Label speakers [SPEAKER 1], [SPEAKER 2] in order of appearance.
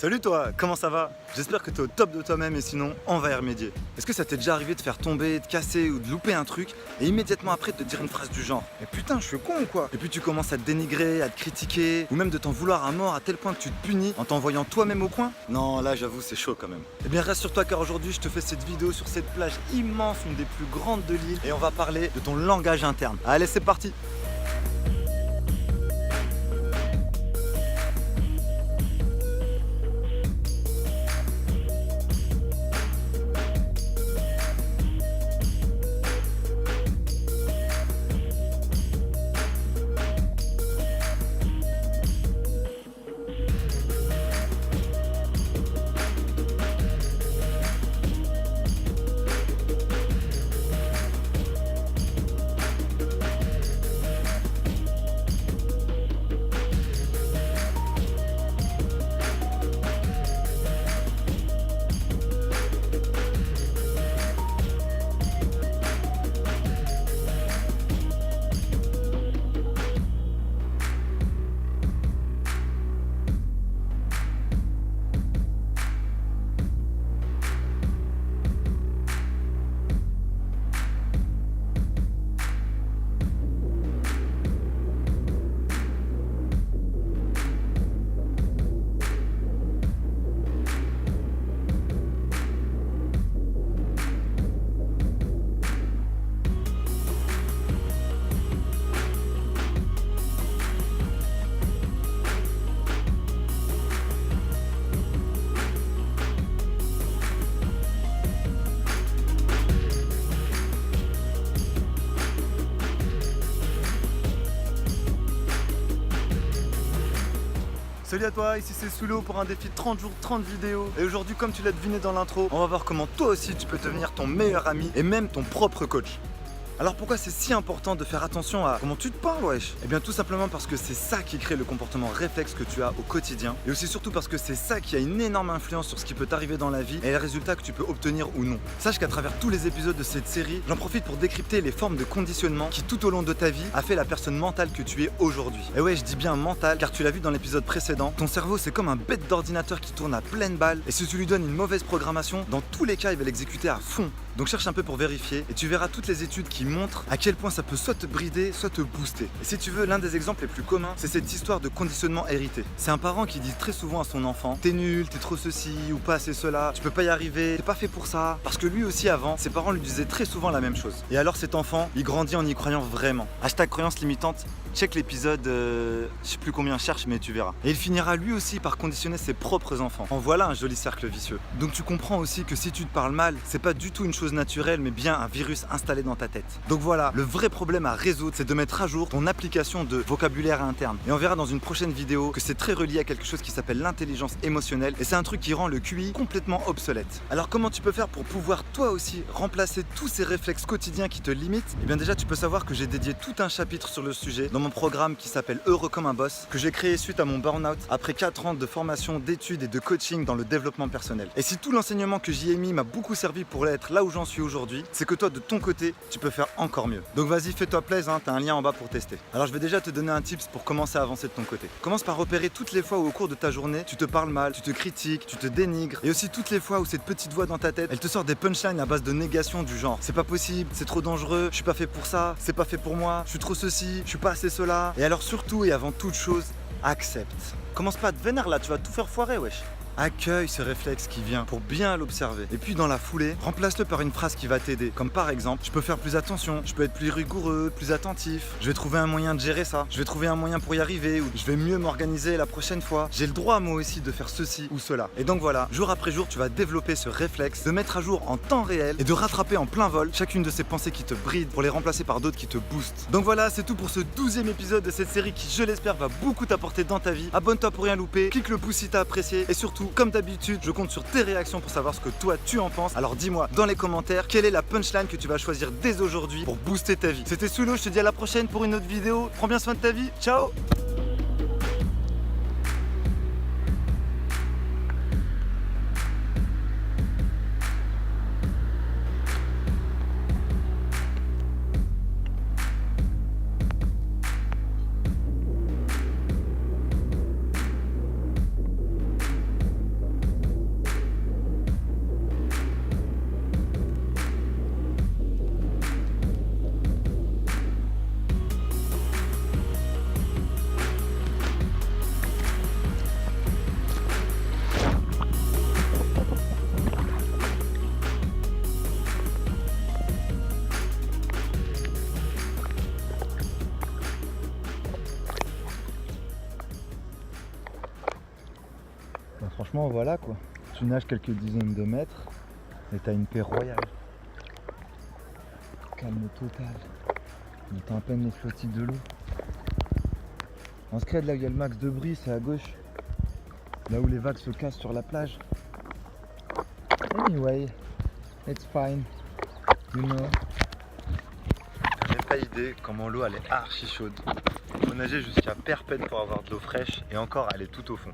[SPEAKER 1] Salut toi, comment ça va? J'espère que t'es au top de toi-même et sinon, on va y remédier. Est-ce que ça t'est déjà arrivé de faire tomber, de casser ou de louper un truc et immédiatement après de te dire une phrase du genre mais putain, je suis con ou quoi? Et puis tu commences à te dénigrer, à te critiquer ou même de t'en vouloir à mort à tel point que tu te punis en t'envoyant toi-même au coin? Non, là j'avoue, c'est chaud quand même. Eh bien rassure-toi car aujourd'hui je te fais cette vidéo sur cette plage immense, une des plus grandes de l'île et on va parler de ton langage interne. Allez, c'est parti! Salut à toi, ici c'est Soulo pour un défi 30 jours, 30 vidéos. Et aujourd'hui, comme tu l'as deviné dans l'intro, on va voir comment toi aussi tu peux devenir ton meilleur ami et même ton propre coach. Alors pourquoi c'est si important de faire attention à comment tu te parles, wesh? Eh bien tout simplement parce que c'est ça qui crée le comportement réflexe que tu as au quotidien. Et aussi surtout parce que c'est ça qui a une énorme influence sur ce qui peut t'arriver dans la vie et les résultats que tu peux obtenir ou non. Sache qu'à travers tous les épisodes de cette série, j'en profite pour décrypter les formes de conditionnement qui tout au long de ta vie a fait la personne mentale que tu es aujourd'hui. Et ouais, je dis bien mental car tu l'as vu dans l'épisode précédent, ton cerveau c'est comme un bête d'ordinateur qui tourne à pleine balle et si tu lui donnes une mauvaise programmation, dans tous les cas il va l'exécuter à fond. Donc cherche un peu pour vérifier et tu verras toutes les études qui montrent à quel point ça peut soit te brider, soit te booster. Et si tu veux, l'un des exemples les plus communs, c'est cette histoire de conditionnement hérité. C'est un parent qui dit très souvent à son enfant: t'es nul, t'es trop ceci ou pas assez cela, tu peux pas y arriver, t'es pas fait pour ça. Parce que lui aussi avant, ses parents lui disaient très souvent la même chose. Et alors cet enfant, il grandit en y croyant vraiment. Hashtag croyance limitante, check l'épisode, je sais plus combien, cherche mais tu verras. Et il finira lui aussi par conditionner ses propres enfants. En voilà un joli cercle vicieux. Donc tu comprends aussi que si tu te parles mal, c'est pas du tout une chose naturelle mais bien un virus installé dans ta tête. Donc voilà, le vrai problème à résoudre, c'est de mettre à jour ton application de vocabulaire interne. Et on verra dans une prochaine vidéo que c'est très relié à quelque chose qui s'appelle l'intelligence émotionnelle et c'est un truc qui rend le QI complètement obsolète. Alors comment tu peux faire pour pouvoir toi aussi remplacer tous ces réflexes quotidiens qui te limitent? Et bien déjà tu peux savoir que j'ai dédié tout un chapitre sur le sujet dans mon programme qui s'appelle Heureux comme un boss, que j'ai créé suite à mon burn-out après 4 ans de formation, d'études et de coaching dans le développement personnel. Et si tout l'enseignement que j'y ai mis m'a beaucoup servi pour être là où j'en suis aujourd'hui, c'est que toi de ton côté tu peux faire encore mieux. Donc vas-y, fais-toi plaisir, t'as un lien en bas pour tester. Alors je vais déjà te donner un tips pour commencer à avancer de ton côté. Commence par repérer toutes les fois où au cours de ta journée tu te parles mal, tu te critiques, tu te dénigres et aussi toutes les fois où cette petite voix dans ta tête elle te sort des punchlines à base de négation du genre c'est pas possible, c'est trop dangereux, je suis pas fait pour ça, c'est pas fait pour moi, je suis trop ceci, je suis pas assez cela. Et alors surtout et avant toute chose, accepte. Commence pas à te vénère là, tu vas tout faire foirer, wesh. Accueille ce réflexe qui vient pour bien l'observer. Et puis dans la foulée, remplace-le par une phrase qui va t'aider. Comme par exemple, je peux faire plus attention, je peux être plus rigoureux, plus attentif, je vais trouver un moyen de gérer ça, je vais trouver un moyen pour y arriver, ou je vais mieux m'organiser la prochaine fois. J'ai le droit moi aussi de faire ceci ou cela. Et donc voilà, jour après jour, tu vas développer ce réflexe de mettre à jour en temps réel et de rattraper en plein vol chacune de ces pensées qui te brident pour les remplacer par d'autres qui te boostent. Donc voilà, c'est tout pour ce 12e épisode de cette série qui, je l'espère, va beaucoup t'apporter dans ta vie. Abonne-toi pour rien louper, clique le pouce si t'as apprécié et surtout, comme d'habitude, je compte sur tes réactions pour savoir ce que toi tu en penses. Alors dis-moi dans les commentaires quelle est la punchline que tu vas choisir dès aujourd'hui pour booster ta vie. C'était Soulo, je te dis à la prochaine pour une autre vidéo. Prends bien soin de ta vie, ciao. franchement voilà quoi. Tu nages quelques dizaines de mètres et t'as une paix royale. Calme total. On entend à peine les flottilles de l'eau. En scred là où il y a le max de bruit, c'est à gauche. Là où les vagues se cassent sur la plage. Anyway, it's fine. You know. J'ai pas idée comment l'eau elle est archi chaude. Il faut nager jusqu'à Perpète pour avoir de l'eau fraîche et encore elle est tout au fond.